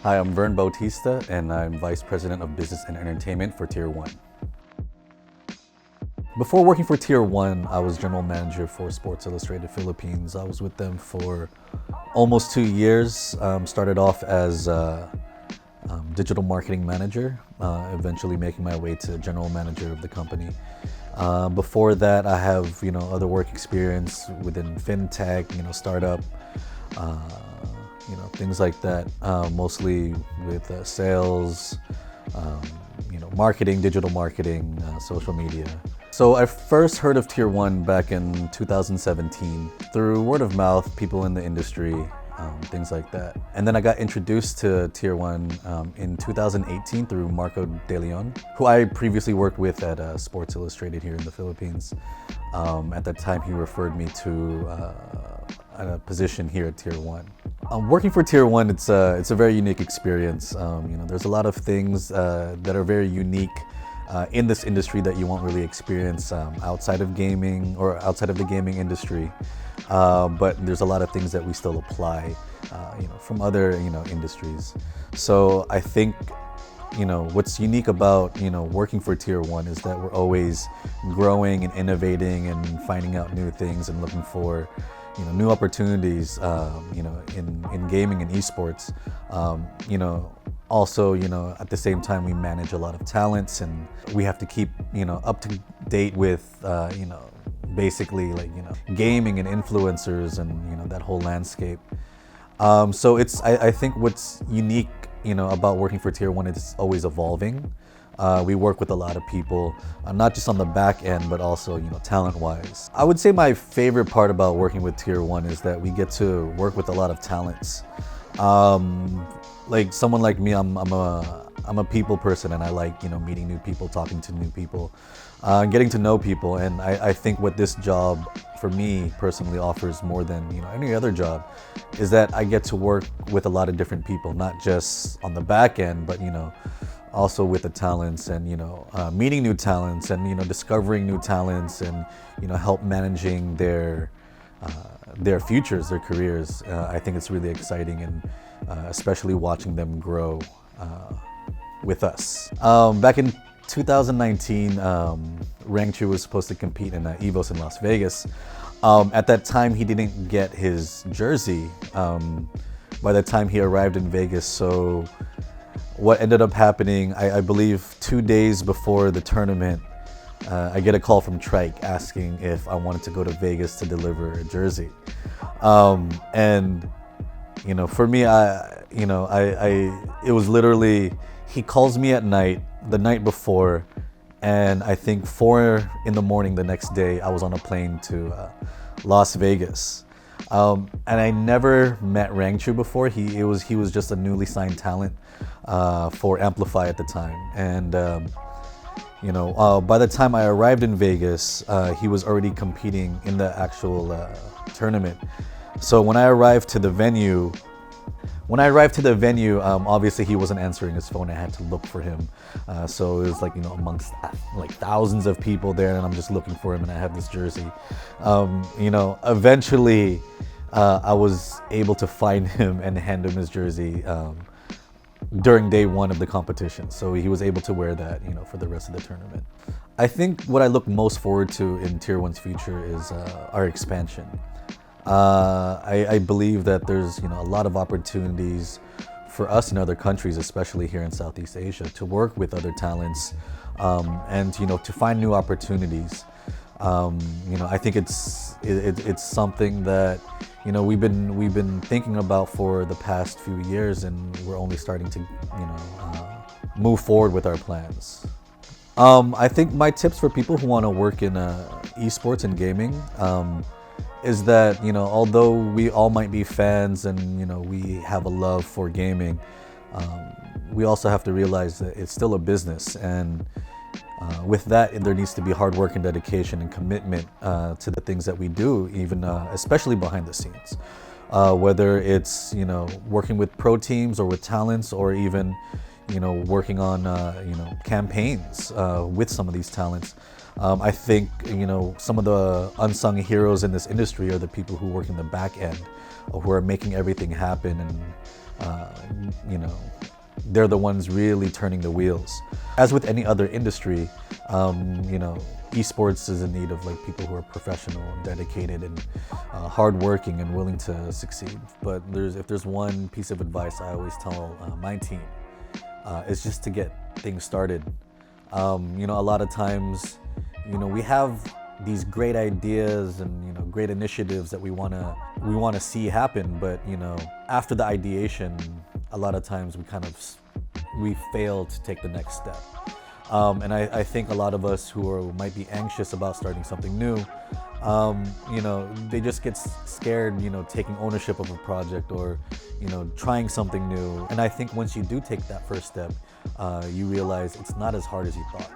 Hi, I'm Vern Bautista, and I'm Vice President of Business and Entertainment for T1. Before working for T1, I was General Manager for Sports Illustrated Philippines. I was with them for almost 2 years. Started off as Digital Marketing Manager, eventually making my way to General Manager of the company. Before that, I have other work experience within fintech, startup, things like that, mostly with sales, marketing, digital marketing, social media. So I first heard of Tier 1 back in 2017 through word of mouth, people in the industry, things like that. And then I got introduced to Tier 1 in 2018 through Marco De Leon, who I previously worked with at Sports Illustrated here in the Philippines. At that time, he referred me to a position here at Tier 1. Working for Tier 1, it's a very unique experience. There's a lot of things that are very unique in this industry that you won't really experience outside of gaming or outside of the gaming industry. But there's a lot of things that we still apply, from other industries. So I think what's unique about working for Tier 1 is that we're always growing and innovating and finding out new things and looking for new opportunities, in gaming and esports. Also, at the same time, we manage a lot of talents, and we have to keep, up to date with, basically gaming and influencers and that whole landscape. So I think what's unique, about working for Tier 1 is it's always evolving. We work with a lot of people, not just on the back end, but also, talent-wise. I would say my favorite part about working with Tier 1 is that we get to work with a lot of talents. Like someone like me, I'm a people person, and I like, meeting new people, talking to new people, getting to know people. And I think what this job, for me personally, offers more than, any other job, is that I get to work with a lot of different people, not just on the back end, but, also with the talents and, meeting new talents and, discovering new talents and, help managing their futures, their careers. I think it's really exciting, and especially watching them grow with us. Back in 2019, Ringu Chu was supposed to compete in EVOS in Las Vegas. At that time, he didn't get his jersey by the time he arrived in Vegas. So what ended up happening, I believe 2 days before the tournament, I get a call from Trike asking if I wanted to go to Vegas to deliver a jersey. And for me, it was literally, he calls me at night, the night before, and I think 4 in the morning the next day, I was on a plane to Las Vegas. And I never met Ringu Chu before. He was just a newly signed talent for Amplify at the time. And by the time I arrived in Vegas, he was already competing in the actual tournament. So when I arrived to the venue, obviously he wasn't answering his phone. I had to look for him. So it was like, amongst thousands of people there, and I'm just looking for him, and I have this jersey. Eventually I was able to find him and hand him his jersey during day 1 of the competition. So he was able to wear that, for the rest of the tournament. I think what I look most forward to in Tier 1's future is our expansion. I believe that there's a lot of opportunities for us in other countries, especially here in Southeast Asia, to work with other talents, and to find new opportunities. I think it's something that we've been thinking about for the past few years, and we're only starting to move forward with our plans. I think my tips for people who want to work in esports and gaming is that, although we all might be fans and, we have a love for gaming, we also have to realize that it's still a business. And with that, there needs to be hard work and dedication and commitment to the things that we do, even especially behind the scenes. Whether it's, working with pro teams or with talents, or even, working on, campaigns with some of these talents. I think, some of the unsung heroes in this industry are the people who work in the back end, or who are making everything happen, and they're the ones really turning the wheels. As with any other industry, esports is in need of like people who are professional and dedicated and hardworking and willing to succeed. But if there's one piece of advice I always tell my team, is just to get things started. A lot of times, we have these great ideas and great initiatives that we wanna see happen, but after the ideation, a lot of times we fail to take the next step. And I think a lot of us who might be anxious about starting something new, they just get scared, taking ownership of a project, or trying something new. And I think once you do take that first step, you realize it's not as hard as you thought.